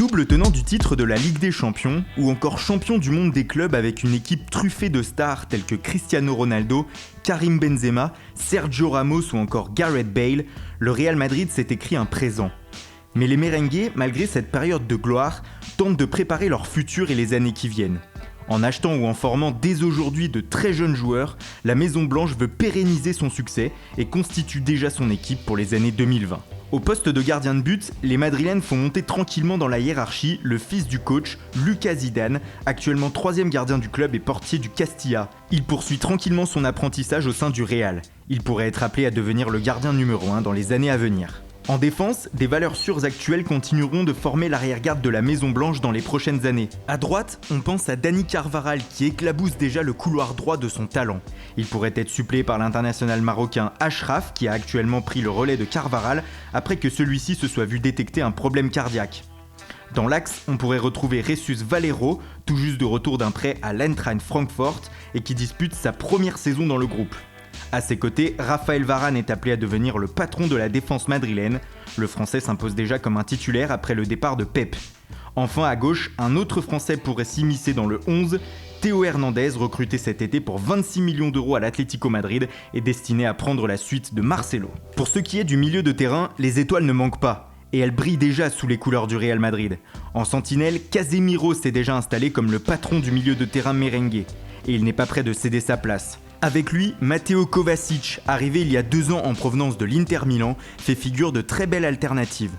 Double tenant du titre de la Ligue des Champions, ou encore champion du monde des clubs avec une équipe truffée de stars telles que Cristiano Ronaldo, Karim Benzema, Sergio Ramos ou encore Gareth Bale, le Real Madrid s'est écrit un présent. Mais les merengues, malgré cette période de gloire, tentent de préparer leur futur et les années qui viennent. En achetant ou en formant dès aujourd'hui de très jeunes joueurs, la Maison Blanche veut pérenniser son succès et constitue déjà son équipe pour les années 2020. Au poste de gardien de but, les Madrilènes font monter tranquillement dans la hiérarchie le fils du coach, Lucas Zidane, actuellement 3e gardien du club et portier du Castilla. Il poursuit tranquillement son apprentissage au sein du Real. Il pourrait être appelé à devenir le gardien numéro 1 dans les années à venir. En défense, des valeurs sûres actuelles continueront de former l'arrière-garde de la Maison Blanche dans les prochaines années. À droite, on pense à Dani Carvajal qui éclabousse déjà le couloir droit de son talent. Il pourrait être suppléé par l'international marocain Achraf qui a actuellement pris le relais de Carvajal après que celui-ci se soit vu détecter un problème cardiaque. Dans l'axe, on pourrait retrouver Jesus Valero, tout juste de retour d'un prêt à l'Eintracht Francfort et qui dispute sa première saison dans le groupe. À ses côtés, Raphaël Varane est appelé à devenir le patron de la défense madrilène. Le Français s'impose déjà comme un titulaire après le départ de Pep. Enfin, à gauche, un autre Français pourrait s'immiscer dans le 11. Théo Hernandez, recruté cet été pour 26 millions d'euros à l'Atlético Madrid, est destiné à prendre la suite de Marcelo. Pour ce qui est du milieu de terrain, les étoiles ne manquent pas. Et elles brillent déjà sous les couleurs du Real Madrid. En sentinelle, Casemiro s'est déjà installé comme le patron du milieu de terrain merengue. Et il n'est pas prêt de céder sa place. Avec lui, Mateo Kovacic, arrivé il y a 2 ans en provenance de l'Inter Milan, fait figure de très belle alternative.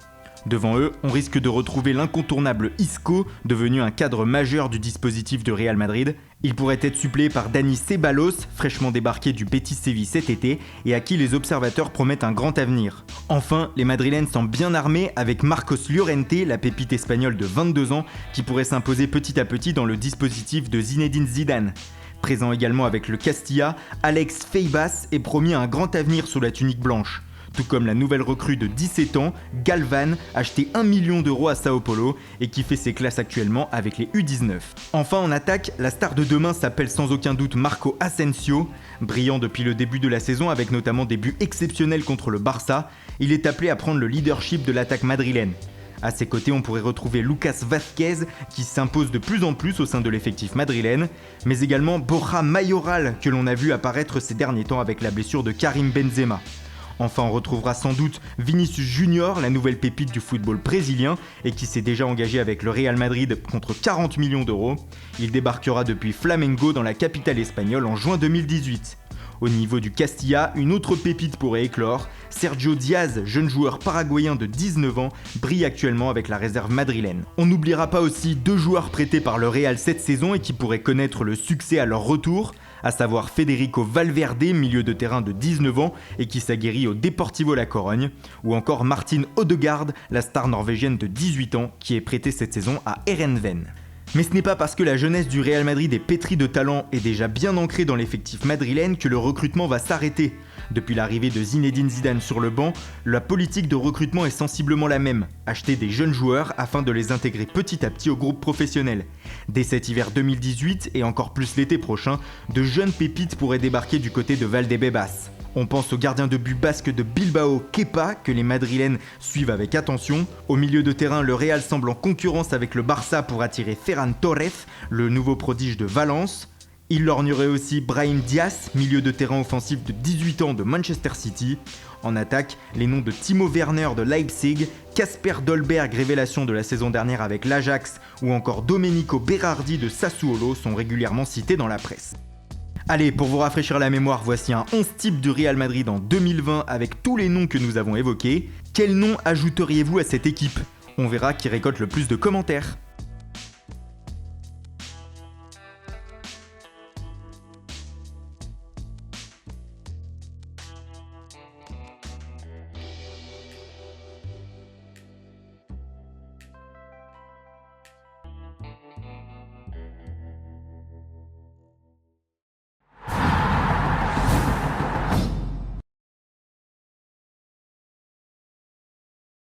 Devant eux, on risque de retrouver l'incontournable Isco, devenu un cadre majeur du dispositif de Real Madrid. Il pourrait être suppléé par Dani Ceballos, fraîchement débarqué du Betis Séville cet été, et à qui les observateurs promettent un grand avenir. Enfin, les Madrilènes sont bien armés avec Marcos Llorente, la pépite espagnole de 22 ans, qui pourrait s'imposer petit à petit dans le dispositif de Zinedine Zidane. Présent également avec le Castilla, Alex Feibas est promis un grand avenir sous la tunique blanche. Tout comme la nouvelle recrue de 17 ans, Galvan, acheté 1 million d'euros à Sao Paulo et qui fait ses classes actuellement avec les U19. Enfin en attaque, la star de demain s'appelle sans aucun doute Marco Asensio. Brillant depuis le début de la saison avec notamment des buts exceptionnels contre le Barça, il est appelé à prendre le leadership de l'attaque madrilène. À ses côtés, on pourrait retrouver Lucas Vázquez qui s'impose de plus en plus au sein de l'effectif madrilène, mais également Borja Mayoral que l'on a vu apparaître ces derniers temps avec la blessure de Karim Benzema. Enfin, on retrouvera sans doute Vinicius Junior, la nouvelle pépite du football brésilien et qui s'est déjà engagé avec le Real Madrid contre 40 millions d'euros. Il débarquera depuis Flamengo dans la capitale espagnole en juin 2018. Au niveau du Castilla, une autre pépite pourrait éclore. Sergio Diaz, jeune joueur paraguayen de 19 ans, brille actuellement avec la réserve madrilène. On n'oubliera pas aussi 2 joueurs prêtés par le Real cette saison et qui pourraient connaître le succès à leur retour, à savoir Federico Valverde, milieu de terrain de 19 ans et qui s'aguerrit au Deportivo La Corogne, ou encore Martin Odegaard, la star norvégienne de 18 ans qui est prêtée cette saison à Heerenveen. Mais ce n'est pas parce que la jeunesse du Real Madrid est pétrie de talent et déjà bien ancrée dans l'effectif madrilène que le recrutement va s'arrêter. Depuis l'arrivée de Zinedine Zidane sur le banc, la politique de recrutement est sensiblement la même, acheter des jeunes joueurs afin de les intégrer petit à petit au groupe professionnel. Dès cet hiver 2018 et encore plus l'été prochain, de jeunes pépites pourraient débarquer du côté de Valdebebas. On pense au gardien de but basque de Bilbao, Kepa, que les Madrilènes suivent avec attention. Au milieu de terrain, le Real semble en concurrence avec le Barça pour attirer Ferran Torres, le nouveau prodige de Valence. Il lorgnerait aussi Brahim Diaz, milieu de terrain offensif de 18 ans de Manchester City. En attaque, les noms de Timo Werner de Leipzig, Kasper Dolberg, révélation de la saison dernière avec l'Ajax, ou encore Domenico Berardi de Sassuolo sont régulièrement cités dans la presse. Allez, pour vous rafraîchir la mémoire, voici un 11 type du Real Madrid en 2020 avec tous les noms que nous avons évoqués. Quel nom ajouteriez-vous à cette équipe ? On verra qui récolte le plus de commentaires.